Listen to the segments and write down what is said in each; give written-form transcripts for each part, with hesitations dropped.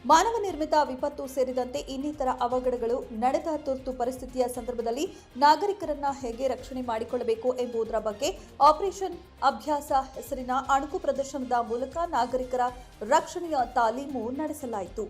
ಮಾನವ ನಿರ್ಮಿತ ವಿಪತ್ತು ಸೇರಿದಂತೆ ಇನ್ನಿತರ ಅವಘಡಗಳು ನಡೆದ ತುರ್ತು ಪರಿಸ್ಥಿತಿಯ ಸಂದರ್ಭದಲ್ಲಿ ನಾಗರಿಕರನ್ನ ಹೇಗೆ ರಕ್ಷಣೆ ಮಾಡಿಕೊಳ್ಳಬೇಕು ಎಂಬುದರ ಬಗ್ಗೆ ಆಪರೇಷನ್ ಅಭ್ಯಾಸ ಹೆಸರಿನ ಅಣುಕು ಪ್ರದರ್ಶನದ ಮೂಲಕ ನಾಗರಿಕರ ರಕ್ಷಣೆಯ ತಾಲೀಮು ನಡೆಸಲಾಯಿತು.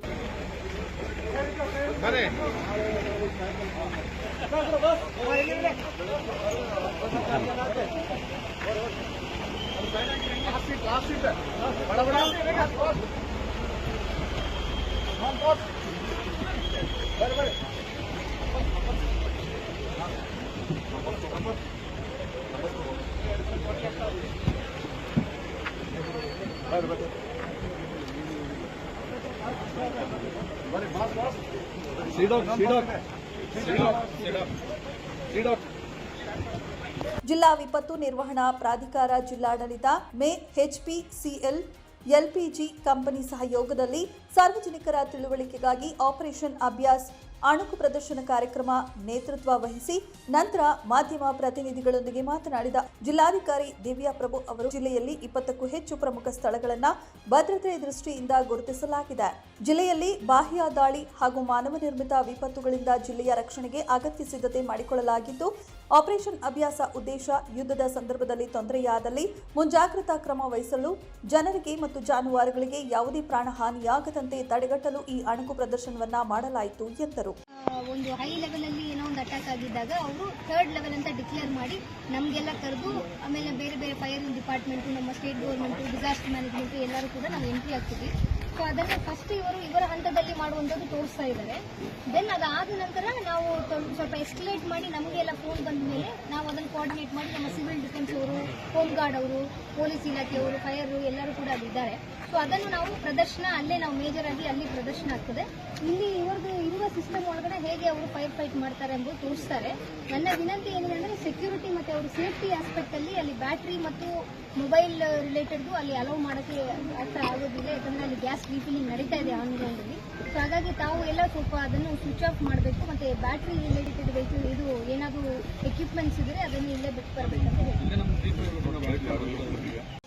ಜಿಲ್ಲಾ ವಿಪತ್ತು ನಿರ್ವಹಣಾ ಪ್ರಾಧಿಕಾರ, ಜಿಲ್ಲಾಡಳಿತ, ಮೇ, HPCL, LPG ಕಂಪನಿ ಸಹಯೋಗದಲ್ಲಿ ಸಾರ್ವಜನಿಕರ ತಿಳುವಳಿಕೆಗಾಗಿ ಆಪರೇಷನ್ ಅಭ್ಯಾಸ್ ಅಣುಕು ಪ್ರದರ್ಶನ ಕಾರ್ಯಕ್ರಮ ನೇತೃತ್ವ ವಹಿಸಿ ನಂತರ ಮಾಧ್ಯಮ ಪ್ರತಿನಿಧಿಗಳೊಂದಿಗೆ ಮಾತನಾಡಿದ ಜಿಲ್ಲಾಧಿಕಾರಿ ದಿವ್ಯಾ ಪ್ರಭು ಅವರು, ಜಿಲ್ಲೆಯಲ್ಲಿ 20ಕ್ಕೂ ಹೆಚ್ಚು ಪ್ರಮುಖ ಸ್ಥಳಗಳನ್ನು ಭದ್ರತೆ ದೃಷ್ಟಿಯಿಂದ ಗುರುತಿಸಲಾಗಿದೆ. ಜಿಲ್ಲೆಯಲ್ಲಿ ಬಾಹ್ಯ ದಾಳಿ ಹಾಗೂ ಮಾನವ ನಿರ್ಮಿತ ವಿಪತ್ತುಗಳಿಂದ ಜಿಲ್ಲೆಯ ರಕ್ಷಣೆಗೆ ಅಗತ್ಯ ಸಿದ್ಧತೆ ಮಾಡಿಕೊಳ್ಳಲಾಗಿದ್ದು, ಆಪರೇಷನ್ ಅಭ್ಯಾಸ ಉದ್ದೇಶ ಯುದ್ಧದ ಸಂದರ್ಭದಲ್ಲಿ ತೊಂದರೆಯಾದಲ್ಲಿ ಮುಂಜಾಗ್ರತಾ ಕ್ರಮ ವಹಿಸಲು, ಜನರಿಗೆ ಮತ್ತು ಜಾನುವಾರುಗಳಿಗೆ ಯಾವುದೇ ಪ್ರಾಣಹಾನಿಯಾಗದಂತೆ ತಡೆಗಟ್ಟಲು ಈ ಅಣುಕು ಪ್ರದರ್ಶನವನ್ನ ಮಾಡಲಾಯಿತು ಎಂದರು. ಒಂದು ಹೈ ಲೆವೆಲ್ ಅಲ್ಲಿ ಏನೋ ಒಂದು ಅಟ್ಯಾಕ್ ಆಗಿದ್ದಾಗ ಅವರು 3rd ಲೆವೆಲ್ ಅಂತ ಡಿಕ್ಲೇರ್ ಮಾಡಿ ನಮಗೆಲ್ಲ ಕರೆದು, ಆಮೇಲೆ ಬೇರೆ ಬೇರೆ ಫೈರ್ ಡಿಪಾರ್ಟ್ಮೆಂಟ್, ನಮ್ಮ ಸ್ಟೇಟ್ ಗೌರ್ಮೆಂಟ್, ಡಿಸಾಸ್ಟರ್ ಮ್ಯಾನೇಜ್ಮೆಂಟ್ ಎಲ್ಲರೂ ಕೂಡ ನಾವು ಎಂಟ್ರಿ ಆಗ್ತೀವಿ. ಸೊ ಅದನ್ನ ಫಸ್ಟ್ ಇವರ ಹಂತದಲ್ಲಿ ಮಾಡುವಂಥದ್ದು ತೋರಿಸ್ತಾ ಇದ್ದಾರೆ. ದೆನ್ ಅದಾದ ನಂತರ ನಾವು ಸ್ವಲ್ಪ ಎಸ್ಕಲೇಟ್ ಮಾಡಿ ನಮಗೆಲ್ಲ ಫೋನ್ ಬಂದ ಮೇಲೆ ನಾವು ಅದನ್ನು ಕೋಆರ್ಡಿನೇಟ್ ಮಾಡಿ ನಮ್ಮ ಸಿವಿಲ್ ಡಿಫೆನ್ಸ್ ಅವರು, ಹೋಮ್ ಗಾರ್ಡ್ ಅವರು, ಪೊಲೀಸ್ ಇಲಾಖೆಯವರು, ಫೈರ್ ಎಲ್ಲರೂ ಕೂಡ ಅಲ್ಲಿದ್ದಾರೆ. ಸೊ ಅದನ್ನು ನಾವು ಪ್ರದರ್ಶನ ಅಲ್ಲೇ ನಾವು ಮೇಜರ್ ಆಗಿ ಅಲ್ಲಿ ಪ್ರದರ್ಶನ ಆಗ್ತದೆ. ಇಲ್ಲಿ ಇವ್ರದ್ದು ಇರುವ ಸಿಸ್ಟಮ್ ಒಳಗಡೆ ಹೇಗೆ ಅವರು ಫೈರ್ ಫೈಟ್ ಮಾಡ್ತಾರೆ ಎಂಬುದು ತೋರಿಸ್ತಾರೆ. ನನ್ನ ವಿನಂತಿ ಏನಿದೆ ಅಂದರೆ ಸೆಕ್ಯೂರಿಟಿ ಮತ್ತು ಅವರು ಸೇಫ್ಟಿ ಆಸ್ಪೆಕ್ಟ್ ಅಲ್ಲಿ ಬ್ಯಾಟ್ರಿ ಮತ್ತು ಮೊಬೈಲ್ ರಿಲೇಟೆಡ್ ಅಲ್ಲಿ ಅಲೌ ಮಾಡೋಕ್ಕೆ ಆಗೋದಿಲ್ಲ. ಯಾಕಂದ್ರೆ ಅಲ್ಲಿ ಗ್ಯಾಸ್ ರೀಫಿಲಿಂಗ್ ನಡೀತಾ ಇದೆ ಆನ್ಗ್ರೌಂಡ್ ಅಲ್ಲಿ. ಸೊ ಹಾಗಾಗಿ ತಾವು ಎಲ್ಲ ಸ್ವಲ್ಪ ಅದನ್ನು ಸ್ವಿಚ್ ಆಫ್ ಮಾಡಬೇಕು. ಮತ್ತೆ ಬ್ಯಾಟ್ರಿ ರಿಲೇಟೆಡ್ ವೆಹಿಕಲ್ ಇದು ಏನಾದರೂ ಎಕ್ವಿಪ್ಮೆಂಟ್ಸ್ ಇದ್ರೆ ಅದನ್ನು ಇಲ್ಲೇ ಬಿಟ್ಟು ಬರಬೇಕಂತ ಹೇಳ್ತೀನಿ.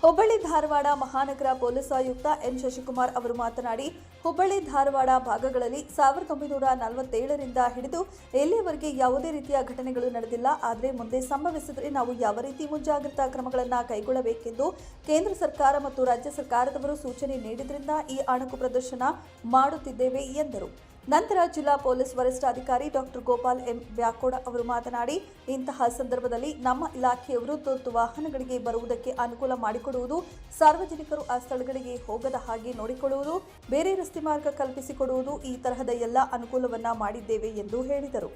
ಹುಬ್ಬಳ್ಳಿ ಧಾರವಾಡ ಮಹಾನಗರ ಪೊಲೀಸ್ ಆಯುಕ್ತ ಎನ್ ಶಶಿಕುಮಾರ್ ಅವರು ಮಾತನಾಡಿ, ಹುಬ್ಬಳ್ಳಿ ಧಾರವಾಡ ಭಾಗಗಳಲ್ಲಿ 1947ರಿಂದ ಹಿಡಿದು ಎಲ್ಲಿಯವರೆಗೆ ಯಾವುದೇ ರೀತಿಯ ಘಟನೆಗಳು ನಡೆದಿಲ್ಲ. ಆದರೆ ಮುಂದೆ ಸಂಭವಿಸಿದರೆ ನಾವು ಯಾವ ರೀತಿ ಮುಂಜಾಗ್ರತಾ ಕ್ರಮಗಳನ್ನು ಕೈಗೊಳ್ಳಬೇಕೆಂದು ಕೇಂದ್ರ ಸರ್ಕಾರ ಮತ್ತು ರಾಜ್ಯ ಸರ್ಕಾರದವರು ಸೂಚನೆ ನೀಡಿದ್ರಿಂದ ಈ ಅಣುಕು ಪ್ರದರ್ಶನ ಮಾಡುತ್ತಿದ್ದೇವೆ ಎಂದರು. ನಂತರ ಜಿಲ್ಲಾ ಪೊಲೀಸ್ ವರಿಷ್ಠಾಧಿಕಾರಿ ಡಾಕ್ಟರ್ ಗೋಪಾಲ್ ಎಂ ಬ್ಯಾಕೋಡ ಅವರು ಮಾತನಾಡಿ, ಇಂತಹ ಸಂದರ್ಭದಲ್ಲಿ ನಮ್ಮ ಇಲಾಖೆಯವರು ತುರ್ತು ವಾಹನಗಳಿಗೆ ಬರುವುದಕ್ಕೆ ಅನುಕೂಲ ಮಾಡಿಕೊಡುವುದು, ಸಾರ್ವಜನಿಕರು ಆ ಸ್ಥಳಗಳಿಗೆ ಹೋಗದ ಹಾಗೆ ನೋಡಿಕೊಳ್ಳುವುದು, ಬೇರೆ ರಸ್ತೆ ಮಾರ್ಗ ಕಲ್ಪಿಸಿಕೊಡುವುದು, ಈ ತರಹದ ಎಲ್ಲ ಅನುಕೂಲವನ್ನ ಮಾಡಿದ್ದೇವೆ ಎಂದು ಹೇಳಿದರು.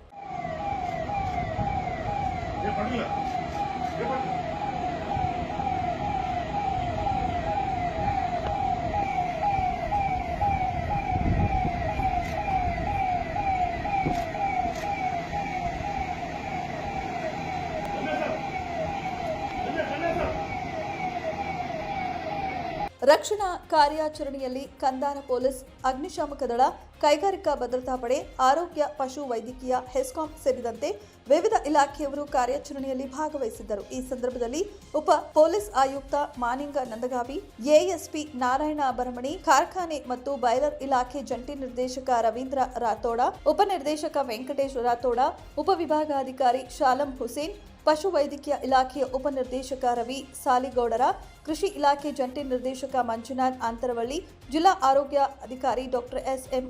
ರಕ್ಷಣಾ ಕಾರ್ಯಾಚರಣೆಯಲ್ಲಿ ಕಂದಾನ ಪೊಲೀಸ್, ಅಗ್ನಿಶಾಮಕ ದಳ, ಕೈಗಾರಿಕಾ ಭದ್ರತಾ ಪಡೆ, ಆರೋಗ್ಯ, ಪಶು ವೈದ್ಯಕೀಯ, ಹೆಸ್ಕಾಂ ಸೇರಿದಂತೆ ವಿವಿಧ ಇಲಾಖೆಯವರು ಕಾರ್ಯಾಚರಣೆಯಲ್ಲಿ ಭಾಗವಹಿಸಿದ್ದರು. ಈ ಸಂದರ್ಭದಲ್ಲಿ ಉಪ ಪೊಲೀಸ್ ಆಯುಕ್ತ ಮಾನಿಂಗ ನಂದಗಾವಿ, ಎಎಸ್ಪಿ ನಾರಾಯಣ ಬರಮಣಿ, ಕಾರ್ಖಾನೆ ಮತ್ತು ಬಾಯ್ಲರ್ ಇಲಾಖೆ ಜಂಟಿ ನಿರ್ದೇಶಕ ರವೀಂದ್ರ ರಾಥೋಡ, ಉಪನಿರ್ದೇಶಕ ವೆಂಕಟೇಶ್ ರಾಥೋಡ, ಉಪವಿಭಾಗಾಧಿಕಾರಿ ಶಾಲಂ ಹುಸೇನ್, ಪಶು ವೈದ್ಯಕೀಯ ಇಲಾಖೆಯ ಉಪನಿರ್ದೇಶಕ ರವಿ ಸಾಲಿಗೌಡರ, ಕೃಷಿ ಇಲಾಖೆ ಜಂಟಿ ನಿರ್ದೇಶಕ ಮಂಜುನಾಥ್ ಅಂತರವಳ್ಳಿ, ಜಿಲ್ಲಾ ಆರೋಗ್ಯ ಅಧಿಕಾರಿ doctor SM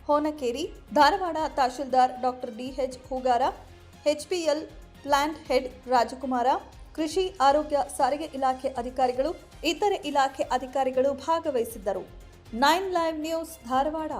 Honakeri, Dharwad tahsildar doctor DH Hugara, HPL plant head Rajakumara, ಕೃಷಿ, ಆರೋಗ್ಯ, ಸಾರಿಗೆ ಇಲಾಖೆ ಅಧಿಕಾರಿಗಳು, ಇತರೆ ಇಲಾಖೆ ಅಧಿಕಾರಿಗಳು ಭಾಗವಹಿಸಿದ್ದರು. 9 ಲೈವ್ ನ್ಯೂಸ್ ಧಾರವಾಡ.